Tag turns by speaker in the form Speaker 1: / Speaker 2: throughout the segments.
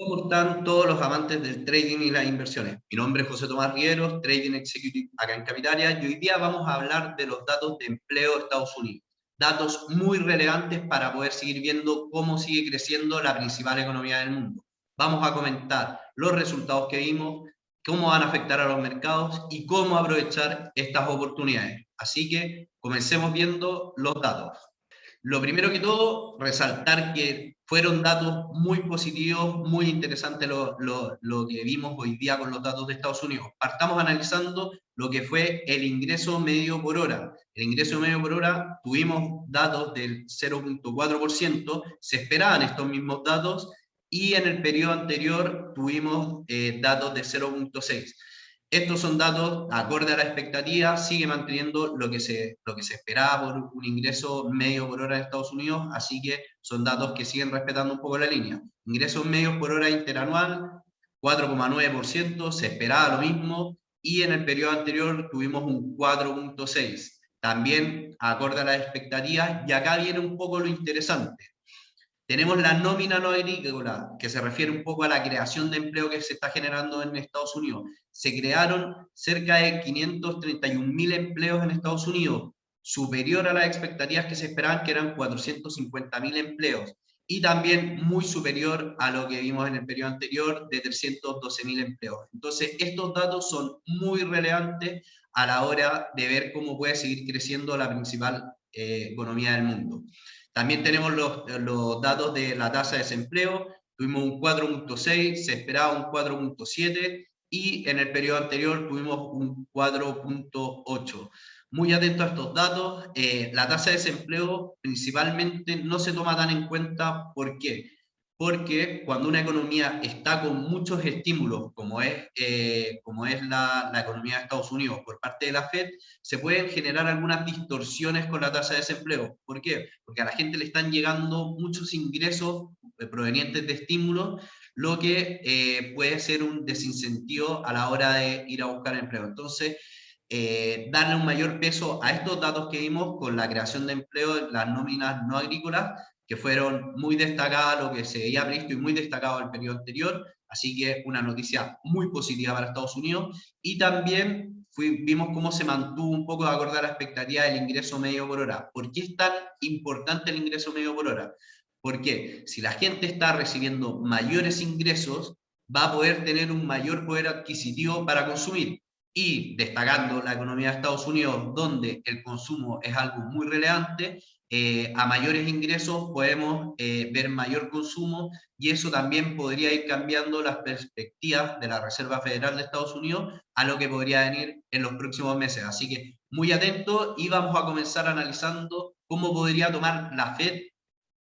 Speaker 1: ¿Cómo están todos los amantes del trading y las inversiones? Mi nombre es José Tomás Rieros, Trading Executive acá en Capitalia, y hoy día vamos a hablar de los datos de empleo de Estados Unidos. Datos muy relevantes para poder seguir viendo cómo sigue creciendo la principal economía del mundo. Vamos a comentar los resultados que vimos, cómo van a afectar a los mercados y cómo aprovechar estas oportunidades. Así que comencemos viendo los datos. Lo primero que todo, resaltar que fueron datos muy positivos, muy interesantes lo que vimos hoy día con los datos de Estados Unidos. Partamos analizando lo que fue el ingreso medio por hora. El ingreso medio por hora, tuvimos datos del 0,4%, se esperaban estos mismos datos, y en el periodo anterior tuvimos datos de 0,6%. Estos son datos acorde a la expectativa, sigue manteniendo lo que se esperaba por un ingreso medio por hora en Estados Unidos, así que son datos que siguen respetando un poco la línea. Ingresos medios por hora interanual, 4,9%, se esperaba lo mismo, y en el periodo anterior tuvimos un 4,6%. También acorde a las expectativas, y acá viene un poco lo interesante. Tenemos la nómina no agrícola, que se refiere un poco a la creación de empleo que se está generando en Estados Unidos. Se crearon cerca de 531.000 empleos en Estados Unidos, superior a las expectativas que se esperaban, que eran 450.000 empleos, y también muy superior a lo que vimos en el periodo anterior, de 312.000 empleos. Entonces, estos datos son muy relevantes a la hora de ver cómo puede seguir creciendo la principal economía del mundo. También tenemos los datos de la tasa de desempleo, tuvimos un 4,6, se esperaba un 4,7, y en el periodo anterior tuvimos un 4,8. Muy atento a estos datos, la tasa de desempleo principalmente no se toma tan en cuenta. ¿Por qué? Porque cuando una economía está con muchos estímulos, como es la economía de Estados Unidos por parte de la Fed, se pueden generar algunas distorsiones con la tasa de desempleo. ¿Por qué? Porque a la gente le están llegando muchos ingresos provenientes de estímulos, lo que puede ser un desincentivo a la hora de ir a buscar empleo. Entonces, darle un mayor peso a estos datos que vimos con la creación de empleo, las nóminas no agrícolas, que fueron muy destacadas, lo que se veía previsto y muy destacado el periodo anterior, así que una noticia muy positiva para Estados Unidos. Y también vimos cómo se mantuvo un poco de acuerdo a la expectativa del ingreso medio por hora. ¿Por qué es tan importante el ingreso medio por hora? Porque si la gente está recibiendo mayores ingresos, va a poder tener un mayor poder adquisitivo para consumir. Y destacando la economía de Estados Unidos, donde el consumo es algo muy relevante, a mayores ingresos podemos ver mayor consumo, y eso también podría ir cambiando las perspectivas de la Reserva Federal de Estados Unidos a lo que podría venir en los próximos meses. Así que muy atento, y vamos a comenzar analizando cómo podría tomar la Fed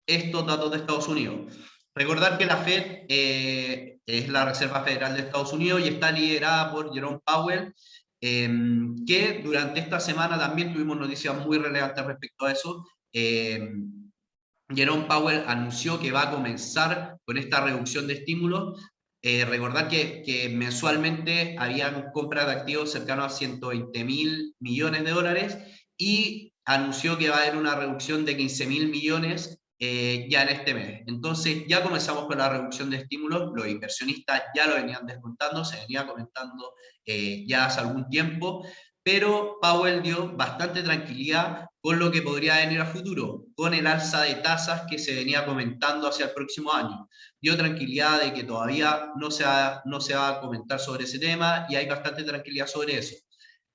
Speaker 1: estos datos de Estados Unidos. Recordar que la Fed es la Reserva Federal de Estados Unidos y está liderada por Jerome Powell, que durante esta semana también tuvimos noticias muy relevantes respecto a eso. Jerome Powell anunció que va a comenzar con esta reducción de estímulos. Recordar que mensualmente habían compras de activos cercanos a 120.000 millones de dólares, y anunció que va a haber una reducción de 15.000 millones ya en este mes. Entonces ya comenzamos con la reducción de estímulos, los inversionistas ya lo venían descontando, se venía comentando ya hace algún tiempo, pero Powell dio bastante tranquilidad con lo que podría venir a futuro, con el alza de tasas que se venía comentando hacia el próximo año. Dio tranquilidad de que todavía no se va a comentar sobre ese tema, y hay bastante tranquilidad sobre eso.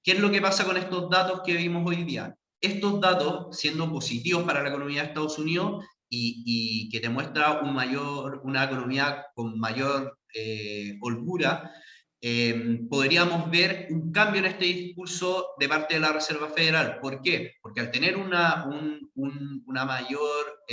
Speaker 1: ¿Qué es lo que pasa con estos datos que vimos hoy día? Estos datos, siendo positivos para la economía de Estados Unidos y que te muestra una economía con mayor holgura, podríamos ver un cambio en este discurso de parte de la Reserva Federal. ¿Por qué? Porque al tener una mayor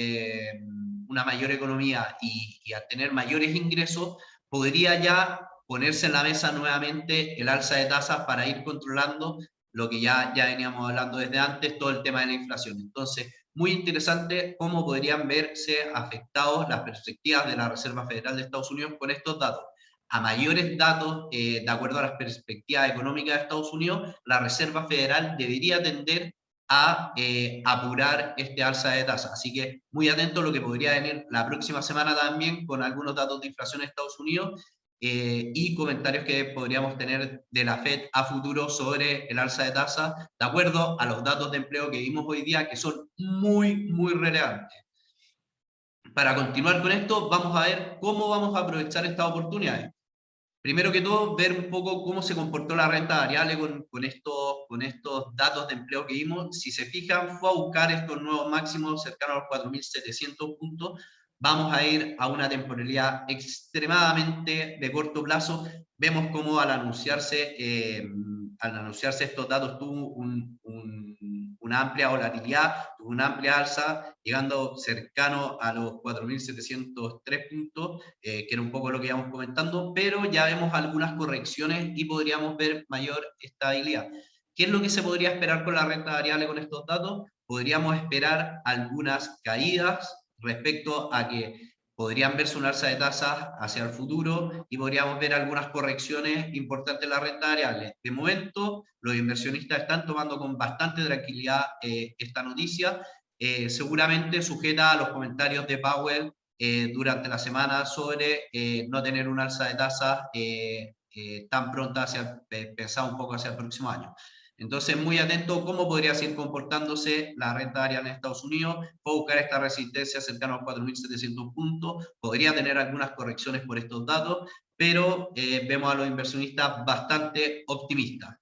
Speaker 1: economía y al tener mayores ingresos, podría ya ponerse en la mesa nuevamente el alza de tasas para ir controlando lo que ya veníamos hablando desde antes, todo el tema de la inflación. Entonces, muy interesante cómo podrían verse afectados las perspectivas de la Reserva Federal de Estados Unidos con estos datos. A mayores datos, de acuerdo a las perspectivas económicas de Estados Unidos, la Reserva Federal debería tender a apurar este alza de tasas. Así que muy atento a lo que podría venir la próxima semana también con algunos datos de inflación en Estados Unidos y comentarios que podríamos tener de la Fed a futuro sobre el alza de tasas, de acuerdo a los datos de empleo que vimos hoy día, que son muy, muy relevantes. Para continuar con esto, vamos a ver cómo vamos a aprovechar estas oportunidades. Primero que todo, ver un poco cómo se comportó la renta variable con estos datos de empleo que vimos. Si se fijan, fue a buscar estos nuevos máximos cercanos a los 4.700 puntos. Vamos a ir a una temporalidad extremadamente de corto plazo. Vemos cómo al anunciarse estos datos tuvo una amplia volatilidad, tuvo una amplia alza, llegando cercano a los 4.703 puntos, que era un poco lo que íbamos comentando, pero ya vemos algunas correcciones y podríamos ver mayor estabilidad. ¿Qué es lo que se podría esperar con la renta variable con estos datos? Podríamos esperar algunas caídas respecto a que podrían verse un alza de tasas hacia el futuro y podríamos ver algunas correcciones importantes en la renta variable. De momento, los inversionistas están tomando con bastante tranquilidad esta noticia, seguramente sujeta a los comentarios de Powell durante la semana sobre no tener un alza de tasas tan pronta, pensado un poco hacia el próximo año. Entonces, muy atento cómo podría seguir comportándose la renta variable en Estados Unidos, puede buscar esta resistencia cercana a los 4.700 puntos, podría tener algunas correcciones por estos datos, pero vemos a los inversionistas bastante optimistas.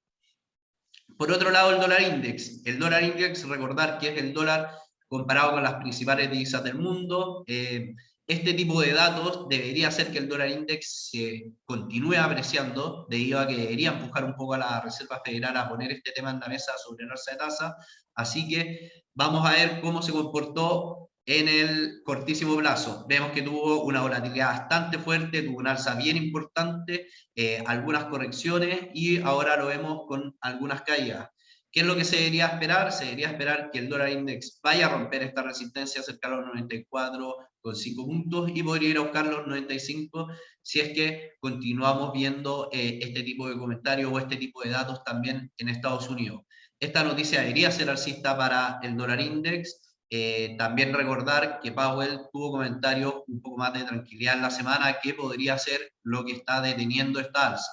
Speaker 1: Por otro lado, el dólar index. El dólar index, recordar que es el dólar comparado con las principales divisas del mundo. Este tipo de datos debería hacer que el dólar index se continúe apreciando, debido a que debería empujar un poco a la Reserva Federal a poner este tema en la mesa sobre el alza de tasa. Así que vamos a ver cómo se comportó en el cortísimo plazo. Vemos que tuvo una volatilidad bastante fuerte, tuvo un alza bien importante, algunas correcciones y ahora lo vemos con algunas caídas. ¿Qué es lo que se debería esperar? Se debería esperar que el dólar index vaya a romper esta resistencia cerca de los 94,5 puntos y podría ir a buscar los 95 si es que continuamos viendo este tipo de comentarios o este tipo de datos también en Estados Unidos. Esta noticia debería ser alcista para el dólar index. También recordar que Powell tuvo comentarios un poco más de tranquilidad en la semana, que podría ser lo que está deteniendo esta alza.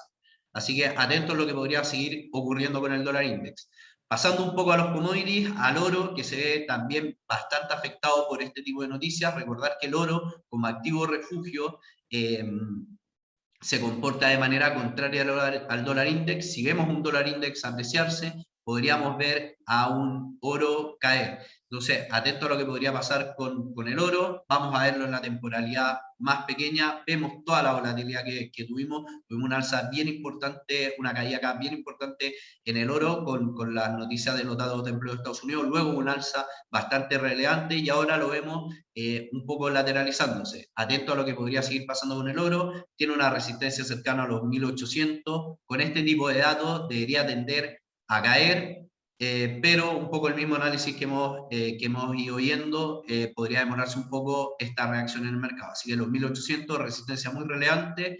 Speaker 1: Así que atentos a lo que podría seguir ocurriendo con el dólar index. Pasando un poco a los commodities, al oro, que se ve también bastante afectado por este tipo de noticias. Recordar que el oro, como activo refugio, se comporta de manera contraria al dólar index. Si vemos un dólar index apreciarse, podríamos ver a un oro caer. Entonces, atento a lo que podría pasar con el oro. Vamos a verlo en la temporalidad más pequeña. Vemos toda la volatilidad que tuvimos. Tuvimos una alza bien importante, una caída acá bien importante en el oro con las noticias de los datos de empleo de Estados Unidos. Luego una alza bastante relevante y ahora lo vemos un poco lateralizándose. Atento a lo que podría seguir pasando con el oro. Tiene una resistencia cercana a los 1.800. Con este tipo de datos debería tender a caer, pero un poco el mismo análisis que hemos ido viendo, podría demorarse un poco esta reacción en el mercado. Así que los 1.800, resistencia muy relevante,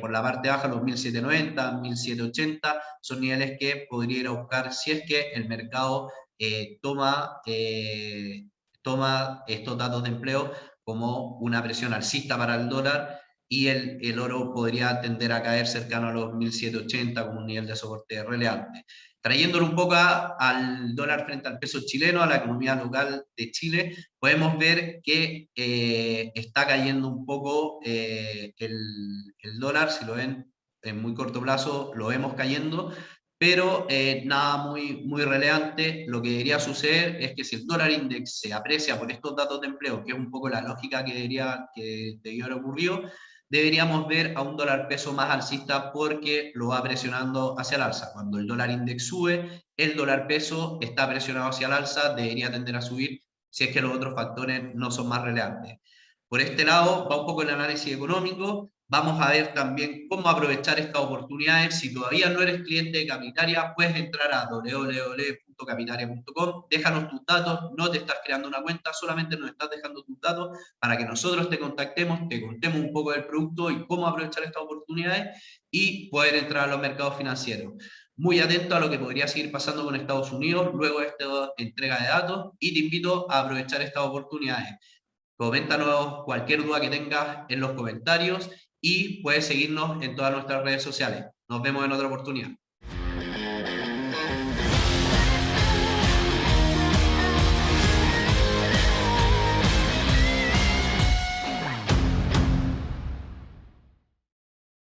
Speaker 1: por la parte baja los 1.790, 1.780, son niveles que podría ir a buscar si es que el mercado toma estos datos de empleo como una presión alcista para el dólar y el oro podría tender a caer cercano a los 1.780 como un nivel de soporte relevante. Trayéndolo un poco al dólar frente al peso chileno, a la economía local de Chile, podemos ver que está cayendo un poco el dólar, si lo ven en muy corto plazo, lo vemos cayendo, pero nada muy relevante. Lo que debería suceder es que si el dólar index se aprecia por estos datos de empleo, que es un poco la lógica que debió haber ocurrido, deberíamos ver a un dólar peso más alcista porque lo va presionando hacia el alza. Cuando el dólar index sube, el dólar peso está presionado hacia el alza, debería tender a subir si es que los otros factores no son más relevantes. Por este lado va un poco el análisis económico. Vamos a ver también cómo aprovechar estas oportunidades. Si todavía no eres cliente de Capitaria, puedes entrar a www.capitaria.com, déjanos tus datos, no te estás creando una cuenta, solamente nos estás dejando tus datos para que nosotros te contactemos, te contemos un poco del producto y cómo aprovechar estas oportunidades y poder entrar a los mercados financieros. muy atento a lo que podría seguir pasando con Estados Unidos luego de esta entrega de datos y te invito a aprovechar estas oportunidades. Coméntanos cualquier duda que tengas en los comentarios y puedes seguirnos en todas nuestras redes sociales. Nos vemos en otra oportunidad.